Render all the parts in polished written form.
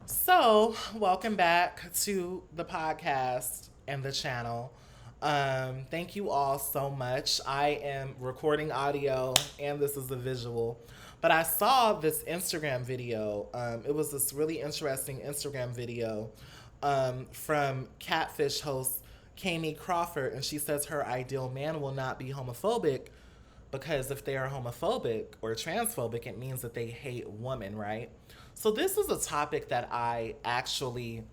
So, welcome back to the podcast and the channel. Thank you all so much. I am recording audio and this is a visual. But I saw this Instagram video. It was this really interesting Instagram video from Catfish host Kamie Crawford. And she says her ideal man will not be homophobic because if they are homophobic or transphobic, it means that they hate women, right? So this is a topic that I actually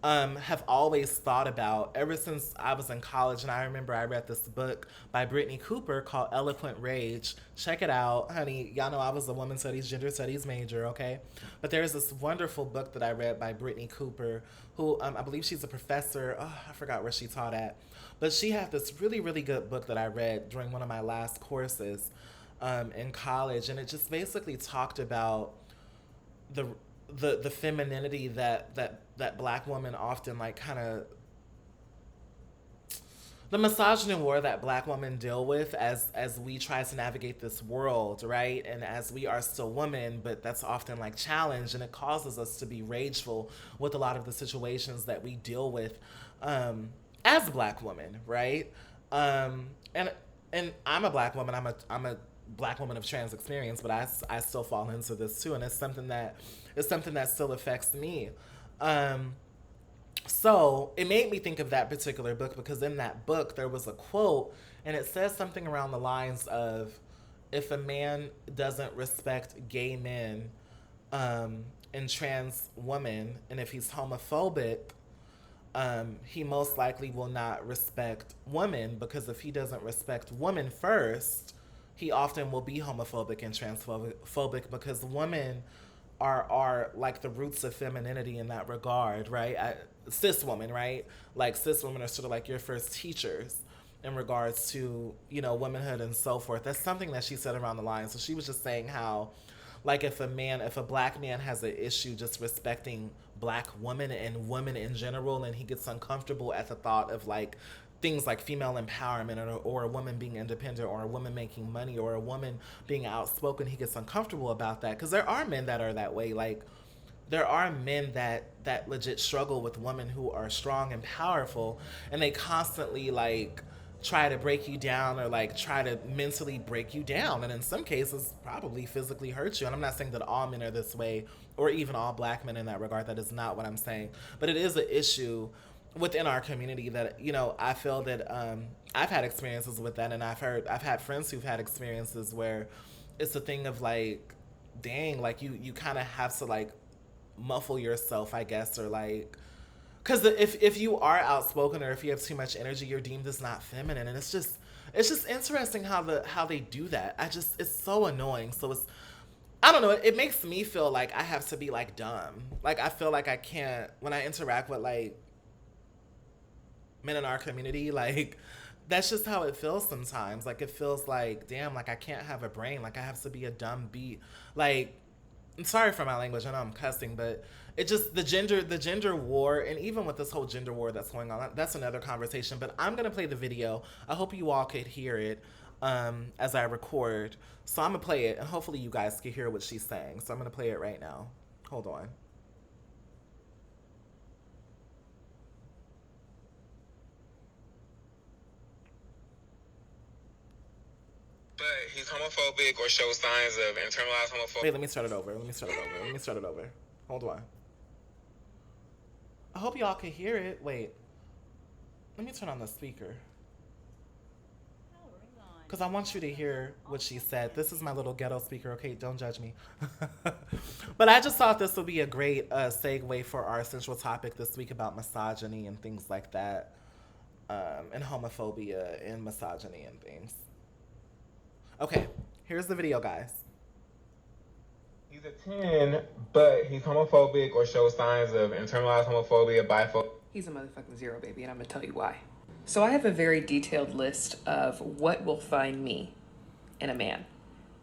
have always thought about ever since I was in college. And I remember I read this book by Brittany Cooper called Eloquent Rage. Check it out, honey. Y'all know I was a women's studies, gender studies major, okay? But there's this wonderful book that I read by Brittany Cooper, who I believe she's a professor. Oh, I forgot where she taught at. But she had this really, really good book that I read during one of my last courses in college. And it just basically talked about the the femininity that black women often like kind of the misogyny war that black women deal with as we try to navigate this world, right? And as we are still women, but that's often like challenged, and it causes us to be rageful with a lot of the situations that we deal with as black women, right? And I'm a black woman. I'm a black woman of trans experience, but I still fall into this too, and it's something that still affects me. Um, so it made me think of that particular book because in that book there was a quote, and it says something around the lines of, "If a man doesn't respect gay men and trans women, and if he's homophobic, he most likely will not respect women because if he doesn't respect women first, he often will be homophobic and transphobic because women are like the roots of femininity in that regard, right? Cis women, right? Like cis women are sort of like your first teachers in regards to womanhood and so forth. That's something that she said around the line. So she was just saying how, like, if a black man has an issue just respecting black women and women in general, and he gets uncomfortable at the thought of like things like female empowerment or a woman being independent or a woman making money or a woman being outspoken, he gets uncomfortable about that because there are men that are that way. Like there are men that legit struggle with women who are strong and powerful, and they constantly like try to break you down or like try to mentally break you down, and in some cases probably physically hurt you. And I'm not saying that all men are this way or even all black men in that regard. That is not what I'm saying, but it is an issue within our community that I feel that I've had experiences with that, and I've had friends who've had experiences where it's a thing of like, dang, like you kind of have to like muffle yourself, I guess, or like, because if you are outspoken or if you have too much energy, you're deemed as not feminine, and it's just interesting how they do that. It's so annoying. So it's, I don't know, it makes me feel like I have to be like dumb. Like I feel like I can't, when I interact with like men in our community, like that's just how it feels sometimes. Like it feels like, damn, like I can't have a brain. Like I have to be a dumb beat. Like, I'm sorry for my language. I know I'm cussing, but it just the gender war, and even with this whole gender war that's going on, that's another conversation. But I'm gonna play the video. I hope you all could hear it as I record. So I'm gonna play it, and hopefully you guys can hear what she's saying. So I'm gonna play it right now. Hold on. But he's homophobic or shows signs of internalized homophobia. Wait, let me start it over. Hold on. I hope y'all can hear it. Wait, let me turn on the speaker because I want you to hear what she said. This is my little ghetto speaker, okay? Don't judge me. But I just thought this would be a great segue for our central topic this week about misogyny and things like that, and homophobia and misogyny and things. Okay, here's the video, guys. He's a 10, but he's homophobic or shows signs of internalized homophobia, biphobia. He's a motherfucking zero, baby, and I'm gonna tell you why. So I have a very detailed list of what will find me in a man.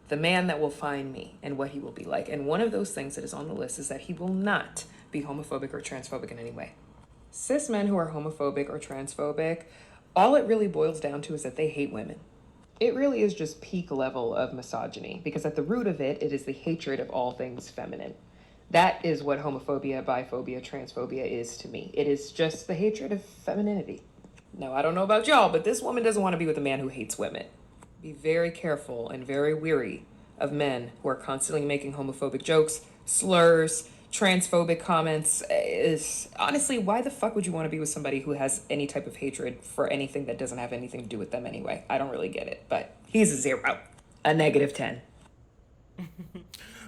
The man that will find me and what he will be like. And one of those things that is on the list is that he will not be homophobic or transphobic in any way. Cis men who are homophobic or transphobic, all it really boils down to is that they hate women. It really is just peak level of misogyny, because at the root of it, it is the hatred of all things feminine. That is what homophobia, biphobia, transphobia is to me. It is just the hatred of femininity. Now, I don't know about y'all, but this woman doesn't want to be with a man who hates women. Be very careful and very weary of men who are constantly making homophobic jokes, slurs, transphobic comments. Is honestly, why the fuck would you want to be with somebody who has any type of hatred for anything that doesn't have anything to do with them anyway? I don't really get it, but he's a 0, a -10.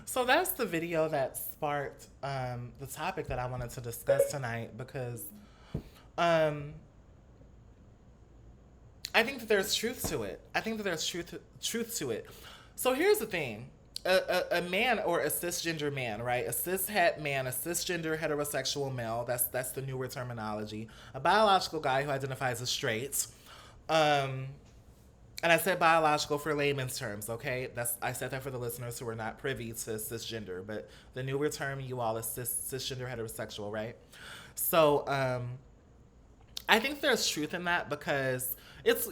So that's the video that sparked the topic that I wanted to discuss tonight because um, I think that there's truth to it. I think that there's truth to it. So here's the thing. A man or a cisgender man, right? A cishet man, a cisgender heterosexual male, that's the newer terminology. A biological guy who identifies as straight. And I said biological for layman's terms, okay? I said that for the listeners who are not privy to cisgender, but the newer term you all is cisgender heterosexual, right? So I think there's truth in that because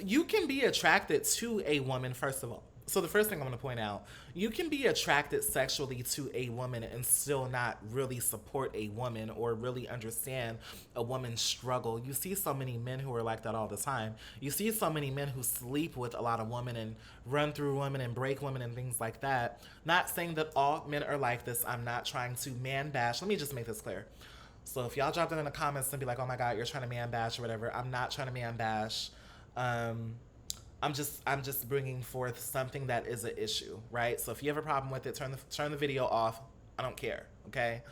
you can be attracted to a woman, first of all. So the first thing I'm going to point out, you can be attracted sexually to a woman and still not really support a woman or really understand a woman's struggle. You see so many men who are like that all the time. You see so many men who sleep with a lot of women and run through women and break women and things like that. Not saying that all men are like this. I'm not trying to man bash. Let me just make this clear. So if y'all drop that in the comments and be like, oh my God, you're trying to man bash or whatever, I'm not trying to man bash. I'm just bringing forth something that is an issue, right? So if you have a problem with it, turn the video off. I don't care, okay?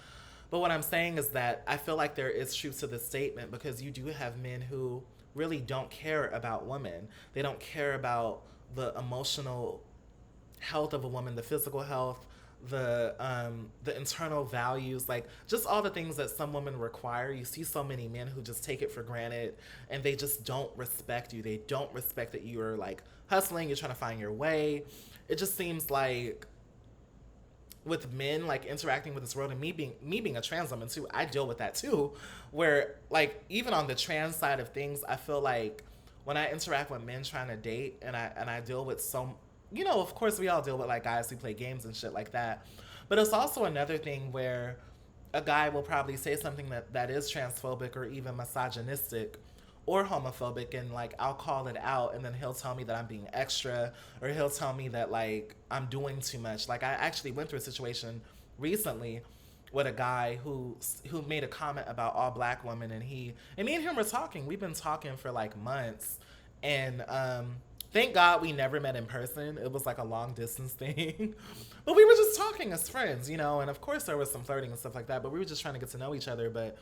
But what I'm saying is that I feel like there is truth to this statement because you do have men who really don't care about women. They don't care about the emotional health of a woman, the physical health, the internal values, like just all the things that some women require. You see so many men who just take it for granted and they just don't respect you. They don't respect that you are like hustling, you're trying to find your way. It just seems like with men like interacting with this world and me being a trans woman too, I deal with that too, where like even on the trans side of things, I feel like when I interact with men trying to date and I deal with so, of course we all deal with like guys who play games and shit like that. But it's also another thing where a guy will probably say something that is transphobic or even misogynistic or homophobic and like I'll call it out and then he'll tell me that I'm being extra or he'll tell me that like I'm doing too much. Like I actually went through a situation recently with a guy who made a comment about all black women and me and him were talking. We've been talking for like months and thank God we never met in person. It was like a long distance thing. But we were just talking as friends, and of course there was some flirting and stuff like that, but we were just trying to get to know each other. But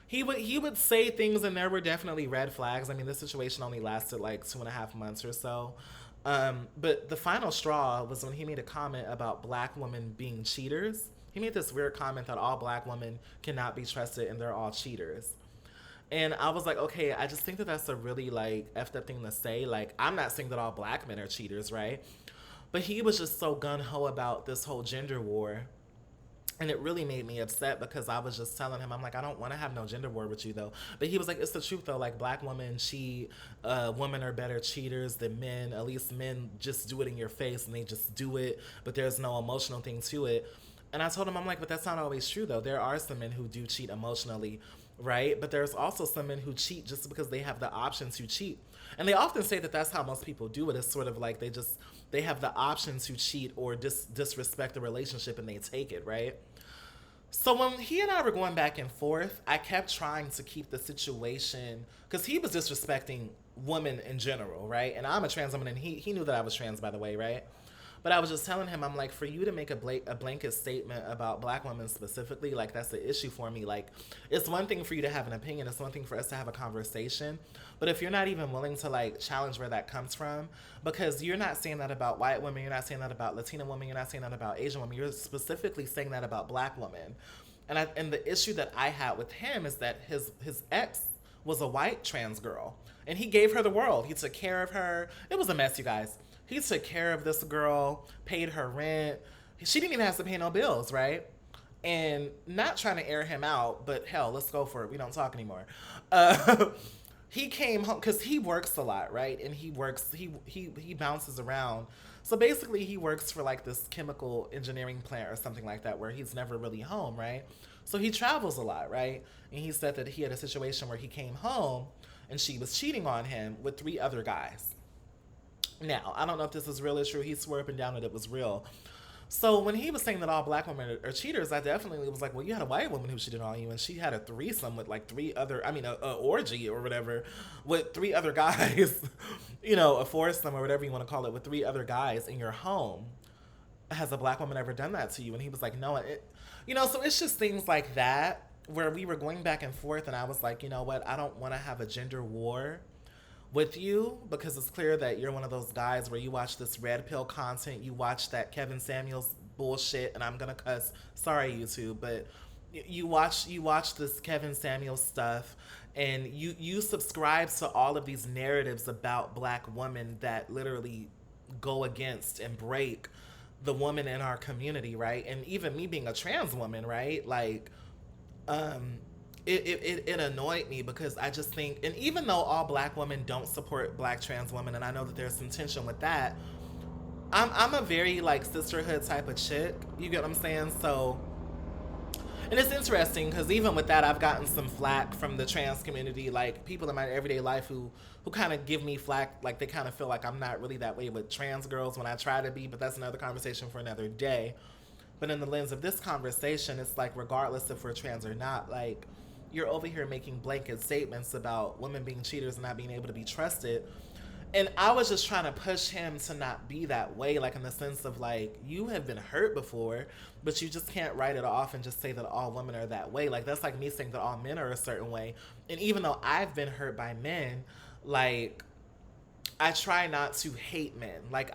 he would say things and there were definitely red flags. I mean, this situation only lasted like 2.5 months or so. But the final straw was when he made a comment about black women being cheaters. He made this weird comment that all black women cannot be trusted and they're all cheaters. And I was like, okay, I just think that that's a really like effed up thing to say. Like, I'm not saying that all black men are cheaters, right? But he was just so gung-ho about this whole gender war. And it really made me upset because I was just telling him, I'm like, I don't want to have no gender war with you though. But he was like, it's the truth though. Like black women cheat, women are better cheaters than men. At least men just do it in your face and they just do it, but there's no emotional thing to it. And I told him, I'm like, but that's not always true though. There are some men who do cheat emotionally, right? But there's also some men who cheat just because they have the option to cheat. And they often say that that's how most people do it. It's sort of like they have the option to cheat or disrespect the relationship and they take it, right? So when he and I were going back and forth, I kept trying to keep the situation, because he was disrespecting women in general, right? And I'm a trans woman, and he knew that I was trans, by the way, right? But I was just telling him, I'm like, for you to make a blanket statement about black women specifically, like that's the issue for me. Like, it's one thing for you to have an opinion. It's one thing for us to have a conversation. But if you're not even willing to like challenge where that comes from, because you're not saying that about white women, you're not saying that about Latina women, you're not saying that about Asian women, you're specifically saying that about black women. And the issue that I had with him is that his ex was a white trans girl, and he gave her the world. He took care of her. It was a mess, you guys. He took care of this girl, paid her rent. She didn't even have to pay no bills, right? And not trying to air him out, but hell, let's go for it. We don't talk anymore. He came home because he works a lot, right? And he bounces around. So basically, he works for like this chemical engineering plant or something like that where he's never really home, right? So he travels a lot, right? And he said that he had a situation where he came home and she was cheating on him with three other guys. Now, I don't know if this is real or true. He swore up and down that it was real. So when he was saying that all black women are cheaters, I definitely was like, well, you had a white woman who cheated on you, and she had a threesome with like three other, I mean, a orgy or whatever, with three other guys, a foursome or whatever you want to call it, with three other guys in your home. Has a black woman ever done that to you? And he was like, no. So it's just things like that where we were going back and forth, and I was like, you know what? I don't want to have a gender war with you because it's clear that you're one of those guys where you watch this red pill content, you watch that Kevin Samuels bullshit, and I'm gonna cuss. Sorry, YouTube, but you watch this Kevin Samuels stuff, and you subscribe to all of these narratives about black women that literally go against and break the woman in our community, right? And even me being a trans woman, right? Like, um, it annoyed me because I just think, and even though all black women don't support black trans women, and I know that there's some tension with that, I'm a very like sisterhood type of chick. You get what I'm saying? So, and it's interesting because even with that, I've gotten some flack from the trans community, like people in my everyday life who kind of give me flack, like they kind of feel like I'm not really that way with trans girls when I try to be, but that's another conversation for another day. But in the lens of this conversation, it's like regardless if we're trans or not, like you're over here making blanket statements about women being cheaters and not being able to be trusted. And I was just trying to push him to not be that way, like in the sense of like, you have been hurt before, but you just can't write it off and just say that all women are that way. Like, that's like me saying that all men are a certain way. And even though I've been hurt by men, like, I try not to hate men. Let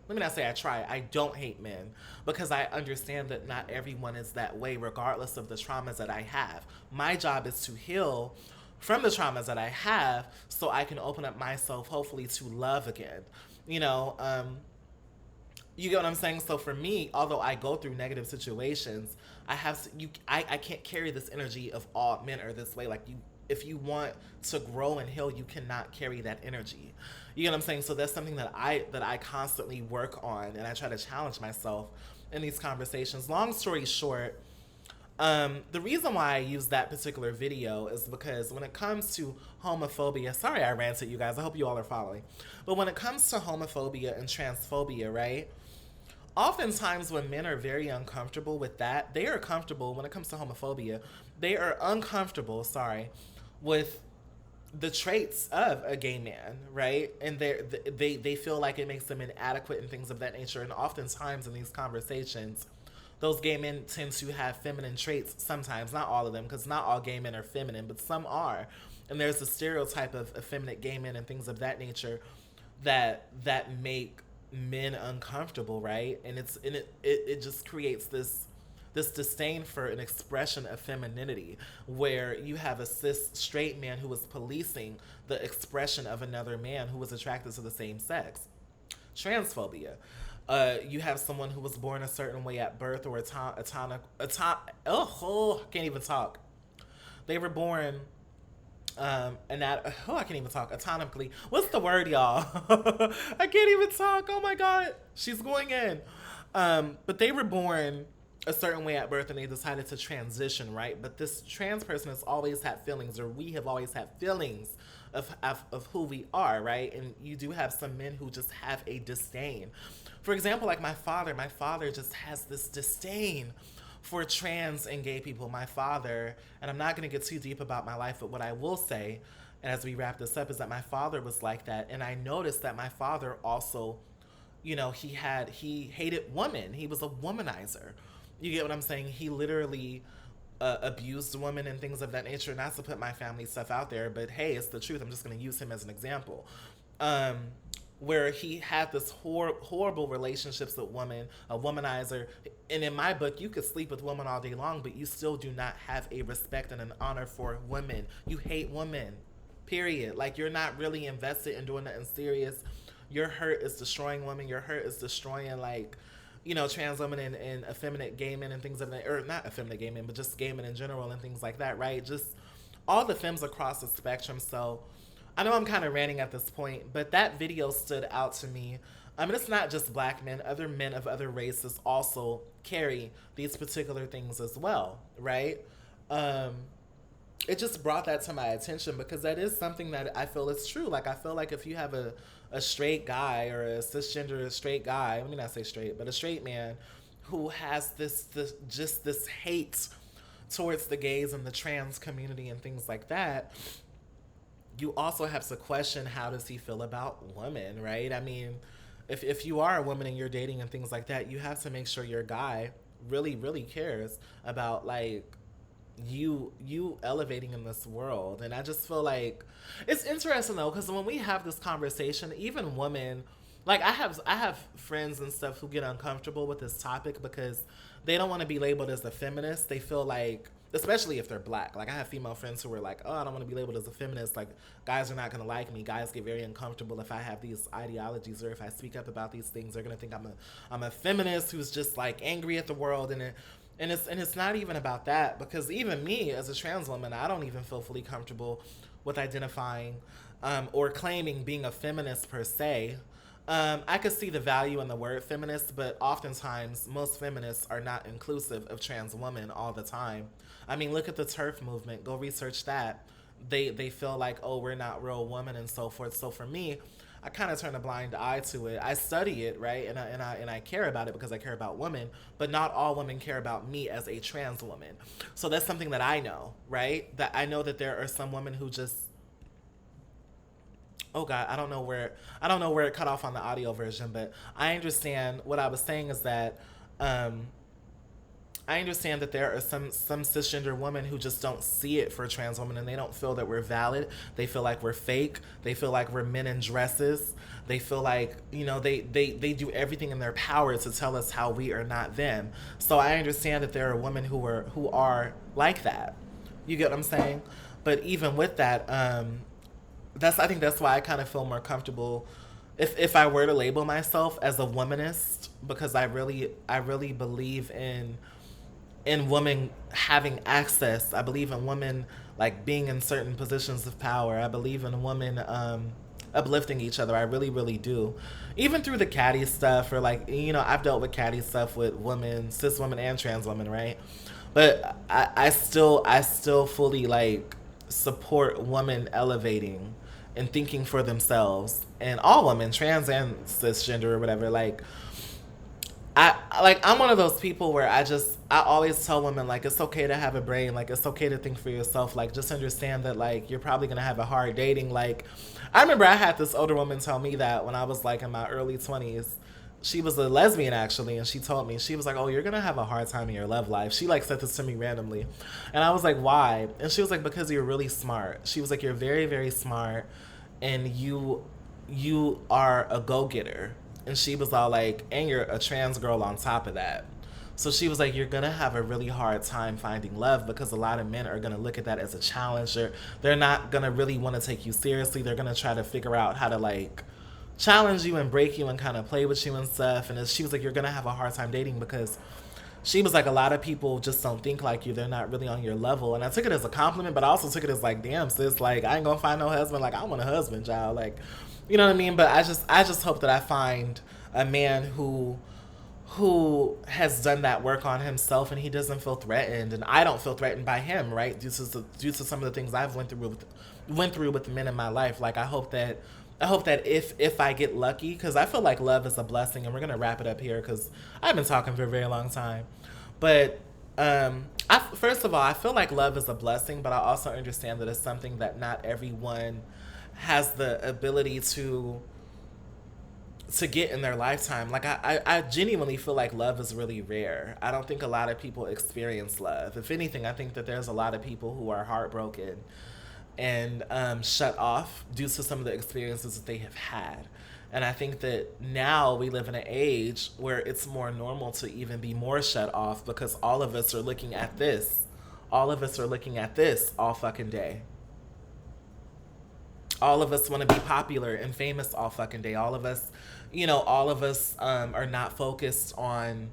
me not say I try, I don't hate men because I understand that not everyone is that way, regardless of the traumas that I have. My job is to heal from the traumas that I have so I can open up myself, hopefully, to love again. You know, you get what I'm saying? So for me, although I go through negative situations, I can't carry this energy of all men are this way. Like, if you want to grow and heal, you cannot carry that energy. You know what I'm saying? So that's something that I constantly work on, and I try to challenge myself in these conversations. Long story short, the reason why I use that particular video is because when it comes to homophobia, sorry I ranted, you guys, I hope you all are following. But when it comes to homophobia and transphobia, right? Oftentimes when men are very uncomfortable with that, they are comfortable when it comes to homophobia. They are uncomfortable, with the traits of a gay man, right? And they feel like it makes them inadequate and things of that nature. And oftentimes in these conversations, those gay men tend to have feminine traits sometimes, not all of them, because not all gay men are feminine, but some are. And there's a stereotype of effeminate gay men and things of that nature that make men uncomfortable, right? And it just creates this disdain for an expression of femininity where you have a cis straight man who is policing the expression of another man who was attracted to the same sex. Transphobia. You have someone who was born a certain way at birth or I can't even talk. They were born I can't even talk. Autonomically. What's the word, y'all? I can't even talk. Oh my God. She's going in. But they were born a certain way at birth and they decided to transition, right? But this trans person has always had feelings, or we have always had feelings of who we are, right? And you do have some men who just have a disdain. For example, like my father just has this disdain for trans and gay people. My father, and I'm not going to get too deep about my life, but what I will say, and as we wrap this up, is that my father was like that. And I noticed that my father also, he hated women. He was a womanizer. You get what I'm saying? He literally abused women and things of that nature. Not to put my family stuff out there, but hey, it's the truth. I'm just going to use him as an example. Where he had this horrible relationships with women, a womanizer. And in my book, you could sleep with women all day long, but you still do not have a respect and an honor for women. You hate women, period. Like, you're not really invested in doing nothing serious. Your hurt is destroying women. Your hurt is destroying, like, trans women and effeminate gay men and things of that, or not effeminate gay men, but just gay men in general and things like that, right? Just all the femmes across the spectrum. So I know I'm kind of ranting at this point, but that video stood out to me I mean, it's not just black men, other men of other races also carry these particular things as well, right? Um, it just brought that to my attention because that is something that I feel is true. Like, I feel like if you have a straight guy or a cisgender straight guy, let me not say straight, but a straight man who has this just this hate towards the gays and the trans community and things like that, you also have to question how does he feel about women, right? I mean, if you are a woman and you're dating and things like that, you have to make sure your guy really cares about like you elevating in this world. And I just feel like it's interesting though, because when we have this conversation, even women, like I have friends and stuff who get uncomfortable with this topic because they don't want to be labeled as a feminist. They feel like, especially if they're black, like I have female friends who are like, oh, I don't want to be labeled as a feminist, like guys are not going to like me, guys get very uncomfortable if I have these ideologies or if I speak up about these things. They're going to think I'm a feminist who's just like angry at the world. And it's not even about that, because even me as a trans woman, I don't even feel fully comfortable with identifying or claiming being a feminist per se. I could see the value in the word feminist, but oftentimes most feminists are not inclusive of trans women all the time. I mean, look at the TERF movement. Go research that. They feel like, oh, we're not real women and so forth. So for me, I kind of turn a blind eye to it. I study it, right, and I care about it because I care about women. But not all women care about me as a trans woman. So that's something that I know, right? That I know that there are some women who just, oh God, I don't know where it cut off on the audio version, but I understand what I was saying is that um, I understand that there are some cisgender women who just don't see it for a trans woman, and they don't feel that we're valid. They feel like we're fake. They feel like we're men in dresses. They feel like, they do everything in their power to tell us how we are not them. So I understand that there are women who are like that. You get what I'm saying? But even with that, I think that's why I kind of feel more comfortable if I were to label myself as a womanist, because I really believe in women having access. I believe in women like being in certain positions of power. I believe in women uplifting each other. I really do. Even through the catty stuff, or like, I've dealt with catty stuff with women, cis women and trans women, right? But I still fully like support women elevating and thinking for themselves, and all women, trans and cisgender or whatever. Like, I'm one of those people where I always tell women, like, it's okay to have a brain, like it's okay to think for yourself, like just understand that like you're probably gonna have a hard dating. Like, I remember I had this older woman tell me that when I was like in my early 20s. She was a lesbian actually, and she told me, she was like, oh, you're gonna have a hard time in your love life. She like said this to me randomly, and I was like, why? And she was like, because you're really smart. She was like, you're very smart, and you are a go-getter. And she was all like, and you're a trans girl on top of that. So she was like, you're gonna have a really hard time finding love, because a lot of men are gonna look at that as a challenger. They're not gonna really want to take you seriously. They're gonna try to figure out how to like challenge you and break you and kind of play with you and stuff. And she was like, you're gonna have a hard time dating, because she was like, a lot of people just don't think like you. They're not really on your level. And I took it as a compliment, but I also took it as like, damn, sis, like I ain't gonna find no husband. Like, I want a husband, child. Like, you know what I mean? But I just hope that I find a man who has done that work on himself, and he doesn't feel threatened, and I don't feel threatened by him, right? Due to some of the things I've went through with men in my life. Like, I hope that if I get lucky, because I feel like love is a blessing, and we're gonna wrap it up here because I've been talking for a very long time. But first of all, I feel like love is a blessing, but I also understand that it's something that not everyone has the ability to get in their lifetime. Like, I genuinely feel like love is really rare. I don't think a lot of people experience love. If anything, I think that there's a lot of people who are heartbroken and shut off due to some of the experiences that they have had. And I think that now we live in an age where it's more normal to even be more shut off, because all of us are looking at this. All of us are looking at this all fucking day. All of us want to be popular and famous all fucking day. All of us are not focused on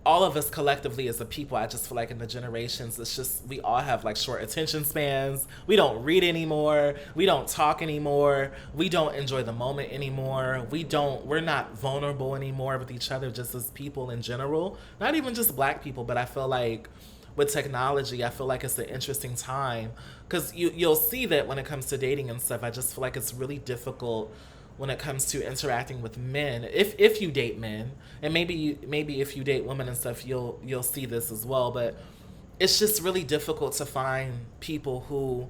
all of us collectively as a people, I just feel like in the generations, it's just we all have like short attention spans. We don't read anymore. We don't talk anymore. We don't enjoy the moment anymore. We're not vulnerable anymore with each other just as people in general. Not even just black people, but I feel like with technology, I feel like it's an interesting time because you'll see that when it comes to dating and stuff. I just feel like it's really difficult when it comes to interacting with men. If you date men, and maybe if you date women and stuff, you'll see this as well. But it's just really difficult to find people who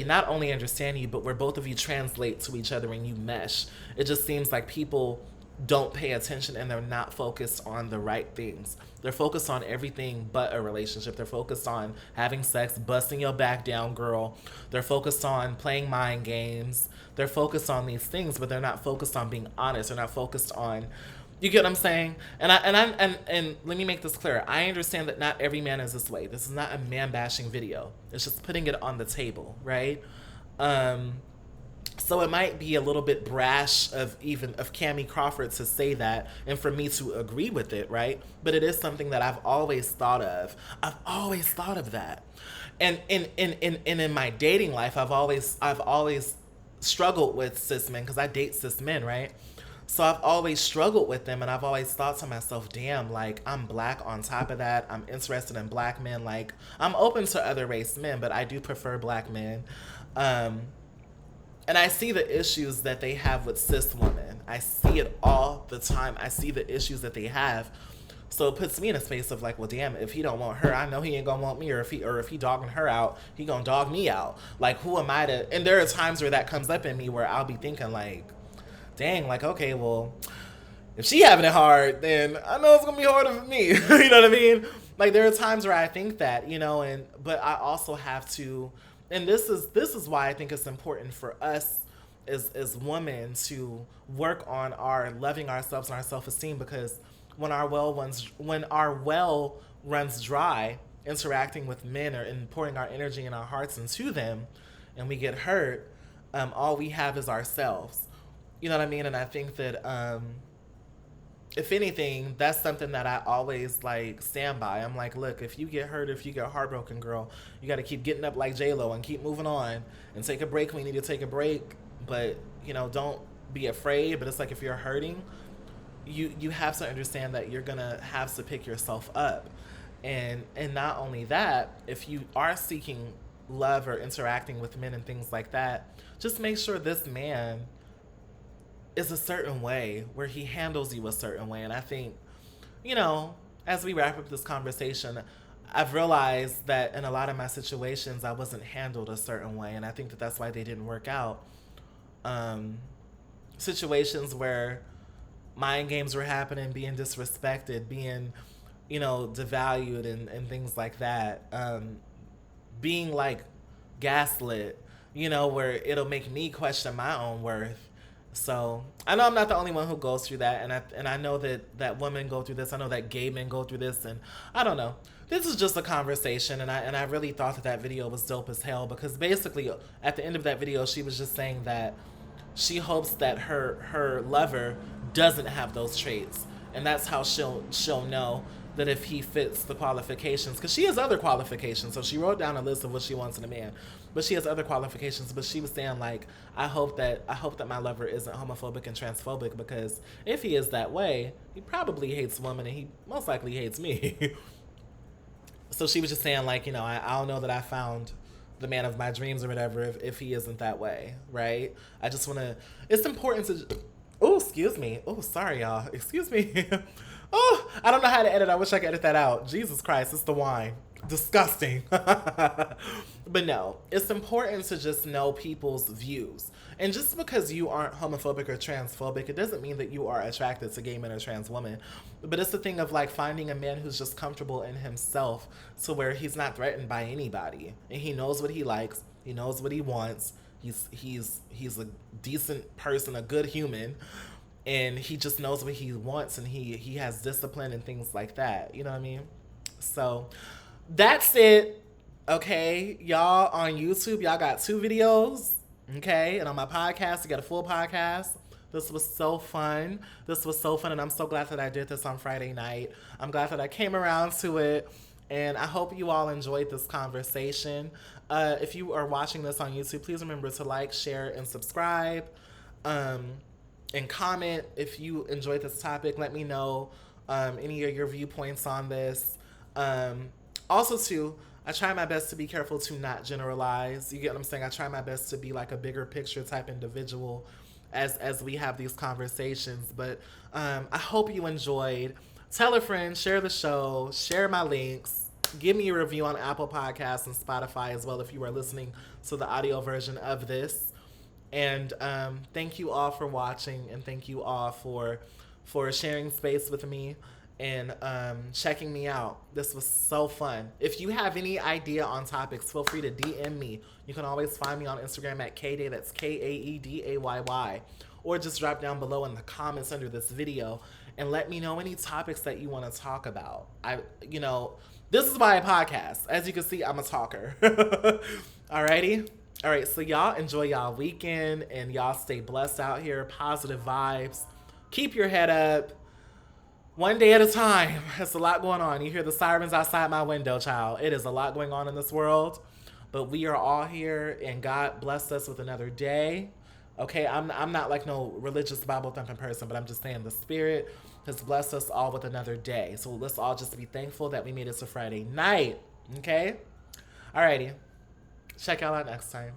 not only understand you, but where both of you translate to each other and you mesh. It just seems like people don't pay attention and they're not focused on the right things. They're focused on everything but a relationship. They're focused on having sex, busting your back down, girl. They're focused on playing mind games. They're focused on these things, but they're not focused on being honest. They're not focused on, you get what I'm saying? And let me make this clear. I understand that not every man is this way. This is not a man bashing video. It's just putting it on the table, right? So it might be a little bit brash of Kamie Crawford to say that and for me to agree with it, right? But it is something that I've always thought of. I've always thought of that. And in my dating life, I've always struggled with cis men because I date cis men, right? So I've always struggled with them and I've always thought to myself, damn, like I'm black on top of that. I'm interested in black men. Like I'm open to other race men, but I do prefer black men. And I see the issues that they have with cis women. I see it all the time. I see the issues that they have. So it puts me in a space of like, well, damn, if he don't want her, I know he ain't gonna want me. Or if he dogging her out, he gonna dog me out. Like, who am I to? And there are times where that comes up in me where I'll be thinking like, dang, like, okay, well, if she having it hard, then I know it's gonna be harder for me. You know what I mean? Like, there are times where I think that, you know, but I also have to. And this is why I think it's important for us as women to work on our loving ourselves and our self-esteem, because when our well runs dry, interacting with men and pouring our energy and our hearts into them, and we get hurt, all we have is ourselves. You know what I mean? And I think that if anything, that's something that I always like stand by. I'm like, look, if you get hurt, if you get heartbroken, girl, you got to keep getting up like J-Lo and keep moving on and take a break when you need to take a break. But, you know, don't be afraid. But it's like if you're hurting, you have to understand that you're going to have to pick yourself up. And not only that, if you are seeking love or interacting with men and things like that, just make sure this man is a certain way, where he handles you a certain way. And I think, you know, as we wrap up this conversation, I've realized that in a lot of my situations, I wasn't handled a certain way. And I think that that's why they didn't work out. Situations where mind games were happening, being disrespected, being, you know, devalued and things like that. Being like gaslit, you know, where it'll make me question my own worth. So I know I'm not the only one who goes through that, and I know that women go through this. I know that gay men go through this, and I don't know. This is just a conversation, and I really thought that video was dope as hell, because basically at the end of that video, she was just saying that she hopes that her lover doesn't have those traits, and that's how she'll know that if he fits the qualifications, because she has other qualifications. So she wrote down a list of what she wants in a man, but she has other qualifications. But she was saying like, I hope that my lover isn't homophobic and transphobic, because if he is that way, he probably hates women and he most likely hates me. So she was just saying like, you know, I don't know that I found the man of my dreams or whatever if he isn't that way, right? I just want to, it's important to, oh, excuse me. Oh, sorry, y'all. Excuse me. Oh, I don't know how to edit. I wish I could edit that out. Jesus Christ, it's the wine. Disgusting. But no, it's important to just know people's views. And just because you aren't homophobic or transphobic, it doesn't mean that you are attracted to gay men or trans women. But it's the thing of like finding a man who's just comfortable in himself, to where he's not threatened by anybody. And he knows what he likes. He knows what he wants. He's a decent person, a good human. And he just knows what he wants, and he has discipline and things like that. You know what I mean? So that's it. Okay, y'all on YouTube, y'all got 2 videos. Okay, and on my podcast, you got a full podcast. This was so fun. This was so fun, and I'm so glad that I did this on Friday night. I'm glad that I came around to it, and I hope you all enjoyed this conversation. If you are watching this on YouTube, please remember to like, share, and subscribe. Um, and comment if you enjoyed this topic. Let me know any of your viewpoints on this. Also, too, I try my best to be careful to not generalize. You get what I'm saying? I try my best to be like a bigger picture type individual as we have these conversations. But I hope you enjoyed. Tell a friend, share the show, share my links. Give me a review on Apple Podcasts and Spotify as well if you are listening to the audio version of this. And thank you all for watching, and thank you all for sharing space with me and checking me out. This was so fun. If you have any idea on topics, feel free to DM me. You can always find me on Instagram at Kayday, that's Kaedyay, or just drop down below in the comments under this video and let me know any topics that you want to talk about. This is why I podcast. As you can see, I'm a talker. Alrighty? All right, so y'all enjoy y'all weekend, and y'all stay blessed out here. Positive vibes. Keep your head up. One day at a time. There's a lot going on. You hear the sirens outside my window, child. It is a lot going on in this world, but we are all here, and God blessed us with another day. Okay, I'm not like no religious Bible thumping person, but I'm just saying the Spirit has blessed us all with another day. So let's all just be thankful that we made it to Friday night. Okay? Alrighty. Check y'all out next time.